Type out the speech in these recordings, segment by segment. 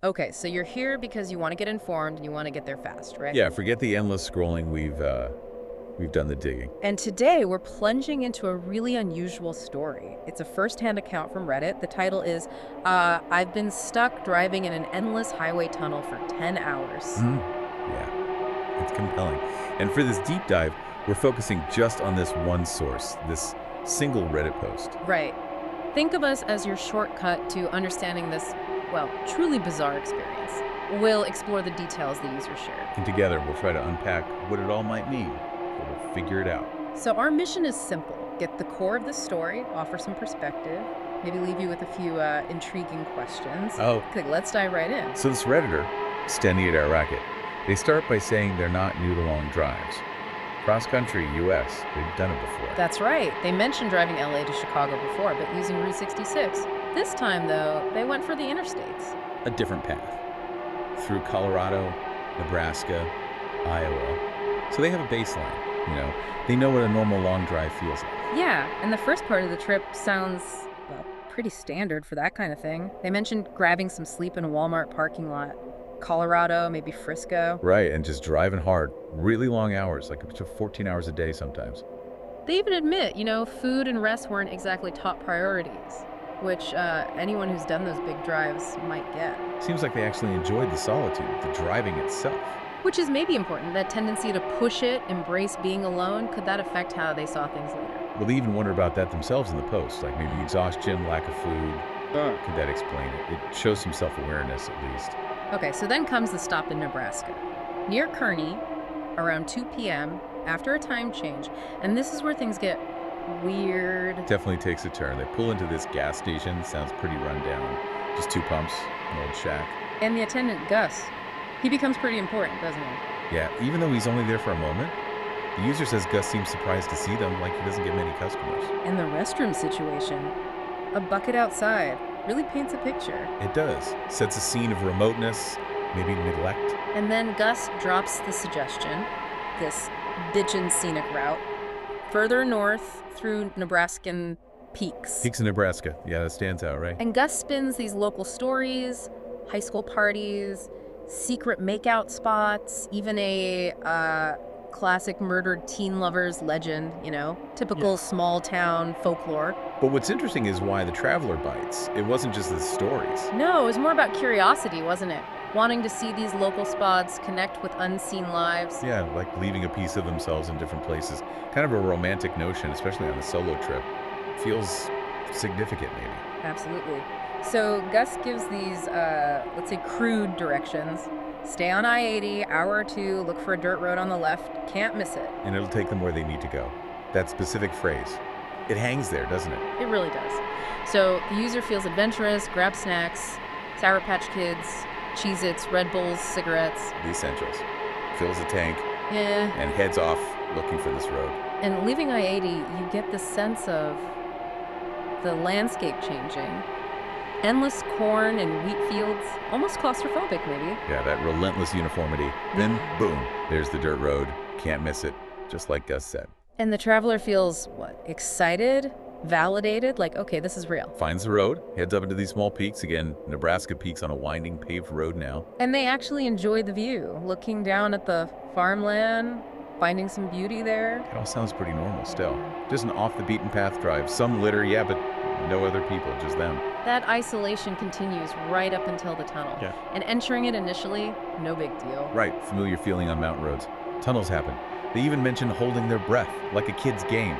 Okay, so you're here because you want to get informed and you want to get there fast, right? Yeah, forget the endless scrolling. We've done the digging. And today we're plunging into a really unusual story. It's a first-hand account from Reddit. The title is I've been stuck driving in an endless highway tunnel for 10 hours. Yeah, it's compelling. And for this deep dive, we're focusing just on this one source, this single Reddit post. Right. Think of us as your shortcut to understanding this, well, truly bizarre experience. We'll explore the details the user shared. And together, we'll try to unpack what it all might mean. We'll figure it out. So our mission is simple. Get the core of the story, offer some perspective, maybe leave you with a few intriguing questions. Oh. Okay, let's dive right in. So this Redditor, Scenic, they start by saying they're not new to long drives. Cross-country, U.S., they've done it before. That's right. They mentioned driving LA to Chicago before, but using Route 66. This time, though, they went for the interstates. A different path. Through Colorado, Nebraska, Iowa. So they have a baseline, They know what a normal long drive feels like. Yeah, and the first part of the trip sounds, well, pretty standard for that kind of thing. They mentioned grabbing some sleep in a Walmart parking lot. Colorado, maybe Frisco. Right, and just driving hard. Really long hours, like up to 14 hours a day sometimes. They even admit, food and rest weren't exactly top priorities, which anyone who's done those big drives might get. Seems like they actually enjoyed the solitude, the driving itself. Which is maybe important. That tendency to push it, embrace being alone, could that affect how they saw things later? Well, they even wonder about that themselves in the post, like maybe exhaustion, lack of food. Could that explain it? It shows some self-awareness, at least. Okay, so then comes the stop in Nebraska. Near Kearney, around 2 p.m., after a time change, and this is where things get weird. Definitely takes a turn. They pull into this gas station, sounds pretty run down. Just two pumps, an old shack. And the attendant, Gus, he becomes pretty important, doesn't he? Yeah, even though he's only there for a moment, the user says Gus seems surprised to see them, like he doesn't get many customers. And the restroom situation, a bucket outside, really paints a picture. It does. Sets a scene of remoteness, maybe neglect. And then Gus drops the suggestion, this bitchin' scenic route, further north through Nebraskan peaks. Peaks in Nebraska. Yeah, that stands out, right? And Gus spins these local stories, high school parties, secret makeout spots, even a classic murdered teen lovers legend, typical small town folklore. But what's interesting is why the traveler bites. It wasn't just the stories. No, it was more about curiosity, wasn't it? Wanting to see these local spots, connect with unseen lives. Yeah, like leaving a piece of themselves in different places. Kind of a romantic notion, especially on a solo trip. Feels significant, maybe. Absolutely. So Gus gives these, let's say, crude directions. Stay on I-80, hour or two, look for a dirt road on the left, can't miss it. And it'll take them where they need to go. That specific phrase. It hangs there, doesn't it? It really does. So the user feels adventurous, grabs snacks, Sour Patch Kids, Cheez-Its, Red Bulls, cigarettes. The essentials. Fills a tank Yeah. and heads off looking for this road. And leaving I-80, you get the sense of the landscape changing. Endless corn and wheat fields, almost claustrophobic maybe. Yeah, that relentless uniformity. Then, boom, there's the dirt road. Can't miss it, just like Gus said. And the traveler feels, what, excited, validated, like, okay, this is real. Finds the road, heads up into these small peaks. Again, Nebraska peaks on a winding paved road now. And they actually enjoy the view, looking down at the farmland, finding some beauty there. It all sounds pretty normal still. Just an off-the-beaten-path drive. Some litter, yeah, but no other people, just them. That isolation continues right up until the tunnel. Yeah. And entering it initially, no big deal. Right, familiar feeling on mountain roads. Tunnels happen. They even mention holding their breath, like a kid's game.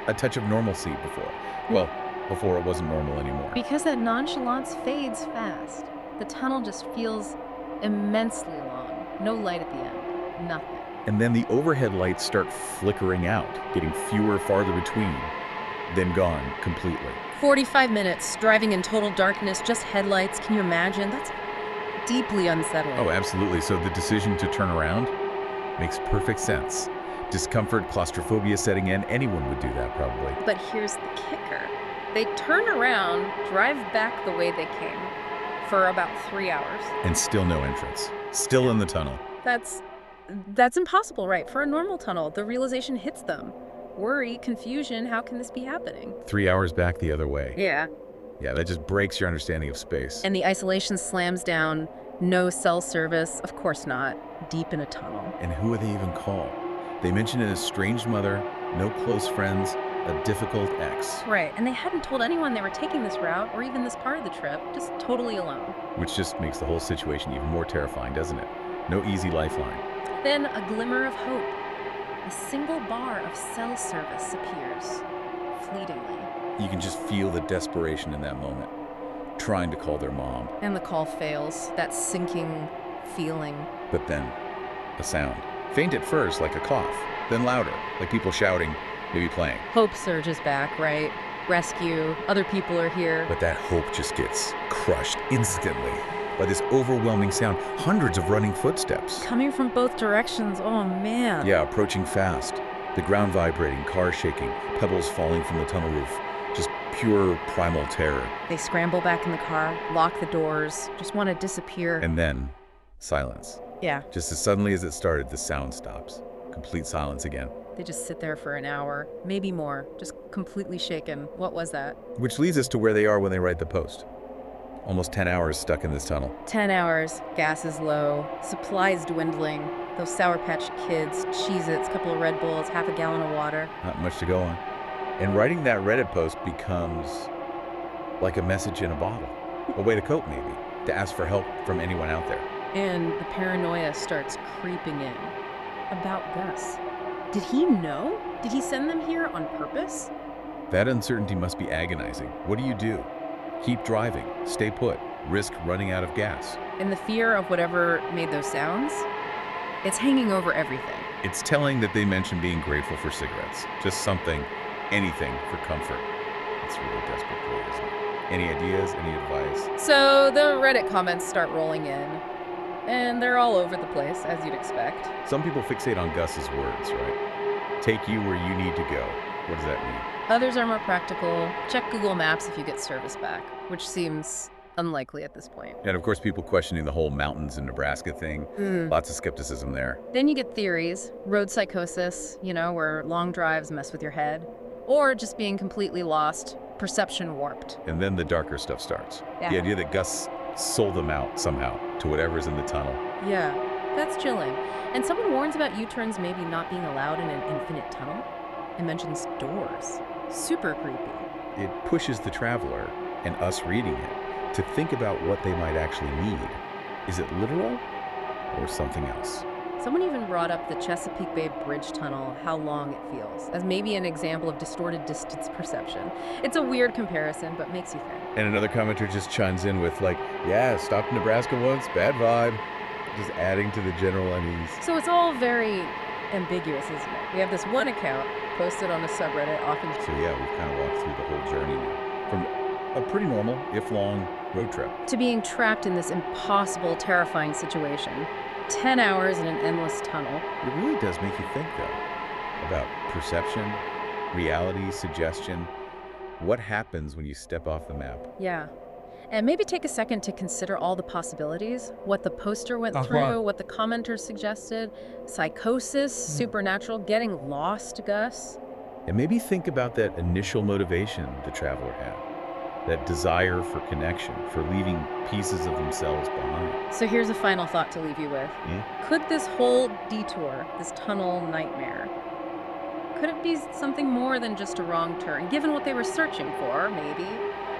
A touch of normalcy before. Well, before it wasn't normal anymore. Because that nonchalance fades fast. The tunnel just feels immensely long. No light at the end. Nothing. And then the overhead lights start flickering out, getting fewer farther between, then gone completely. 45 minutes, driving in total darkness, just headlights. Can you imagine? That's deeply unsettling. Oh, absolutely. So the decision to turn around makes perfect sense. Discomfort, claustrophobia setting in, anyone would do that probably. But here's the kicker. They turn around, drive back the way they came for about 3 hours. And still no entrance. Still in the tunnel. That's impossible, right? For a normal tunnel, the realization hits them. Worry, confusion, how can this be happening? 3 hours back the other way. Yeah. Yeah, that just breaks your understanding of space. And the isolation slams down, No cell service, of course not. Deep in a tunnel. And who would they even call? They mention an estranged mother, no close friends, a difficult ex. Right, and they hadn't told anyone they were taking this route or even this part of the trip, just totally alone. Which just makes the whole situation even more terrifying, doesn't it? No easy lifeline. Then a glimmer of hope. A single bar of cell service appears, fleetingly. You can just feel the desperation in that moment, trying to call their mom. And the call fails, that sinking feeling. But then, a sound. Faint at first, like a cough, then louder, like people shouting, maybe playing. Hope surges back, right? Rescue, other people are here. But that hope just gets crushed instantly by this overwhelming sound, hundreds of running footsteps. Coming from both directions, oh man. Yeah, approaching fast. The ground vibrating, cars shaking, pebbles falling from the tunnel roof. Just pure primal terror. They scramble back in the car, lock the doors, just want to disappear. And then, silence. Yeah. Just as suddenly as it started, the sound stops. Complete silence again. They just sit there for an hour, maybe more, just completely shaken. What was that? Which leads us to where they are when they write the post. Almost 10 hours stuck in this tunnel. 10 hours, gas is low, supplies dwindling, those Sour Patch Kids, Cheez-Its, couple of Red Bulls, half a gallon of water. Not much to go on. And writing that Reddit post becomes like a message in a bottle. A way to cope, maybe. To ask for help from anyone out there. And the paranoia starts creeping in. About Gus. Did he know? Did he send them here on purpose? That uncertainty must be agonizing. What do? Keep driving, stay put, risk running out of gas. And the fear of whatever made those sounds, it's hanging over everything. It's telling that they mentioned being grateful for cigarettes. Just something, anything for comfort. It's really desperate play, isn't it? Any ideas, any advice? So the Reddit comments start rolling in, and they're all over the place, as you'd expect. Some people fixate on Gus's words, right? Take you where you need to go. What does that mean? Others are more practical. Check Google Maps if you get service back, which seems unlikely at this point. And of course, people questioning the whole mountains in Nebraska thing. Lots of skepticism there. Then you get theories, road psychosis, where long drives mess with your head, or just being completely lost, perception warped. And then the darker stuff starts. Yeah. The idea that Gus sold them out somehow to whatever's in the tunnel. Yeah, that's chilling. And someone warns about U-turns maybe not being allowed in an infinite tunnel. It mentions doors. Super creepy. It pushes the traveler, and us reading it, to think about what they might actually need. Is it literal or something else? Someone even brought up the Chesapeake Bay Bridge Tunnel, how long it feels, as maybe an example of distorted distance perception. It's a weird comparison, but makes you think. And another commenter just chimes in with like, yeah, stopped in Nebraska once, bad vibe. Just adding to the general unease. So it's all very ambiguous, isn't it? We have this one account posted on a subreddit often. So yeah, we've kind of walked through the whole journey now. From a pretty normal, if long, road trip. To being trapped in this impossible, terrifying situation. 10 hours in an endless tunnel. It really does make you think, though, about perception, reality, suggestion. What happens when you step off the map? Yeah. And maybe take a second to consider all the possibilities, what the poster went through, what the commenters suggested, psychosis, supernatural, getting lost, Gus. And maybe think about that initial motivation the traveler had, that desire for connection, for leaving pieces of themselves behind. So here's a final thought to leave you with. Could this whole detour, this tunnel nightmare, could it be something more than just a wrong turn? Given what they were searching for, maybe.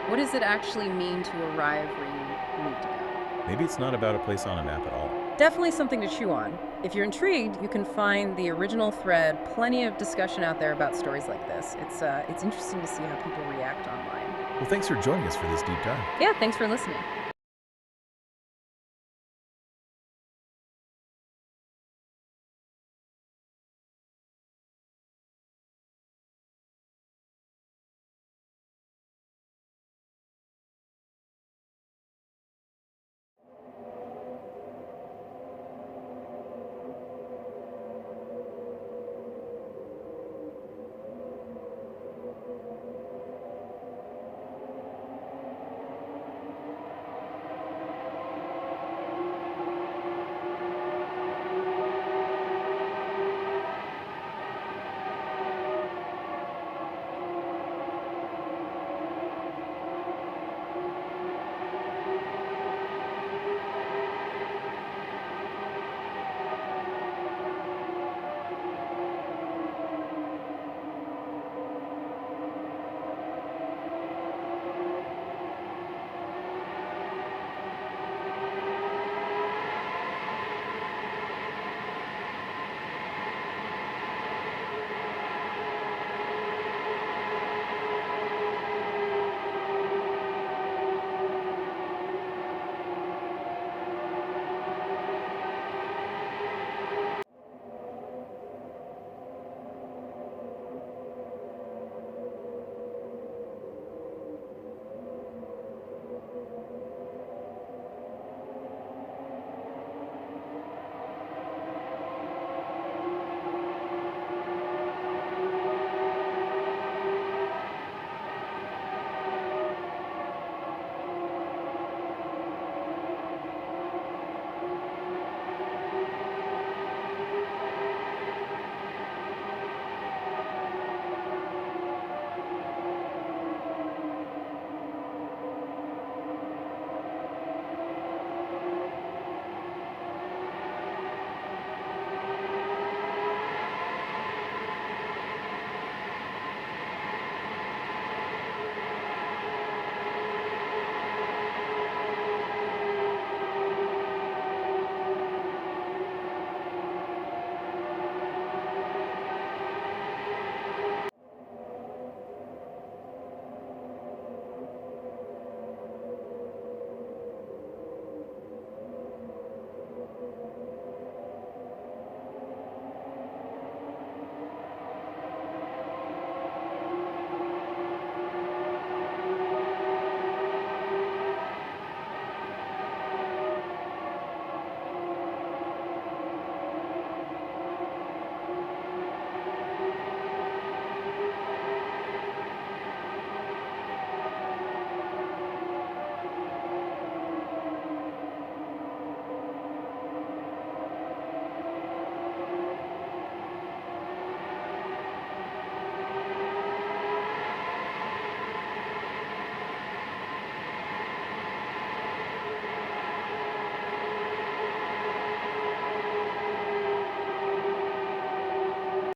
What does it actually mean to arrive where you need to go? Maybe it's not about a place on a map at all. Definitely something to chew on. If you're intrigued, you can find the original thread, plenty of discussion out there about stories like this. It's interesting to see how people react online. Well, thanks for joining us for this deep dive. Yeah, thanks for listening.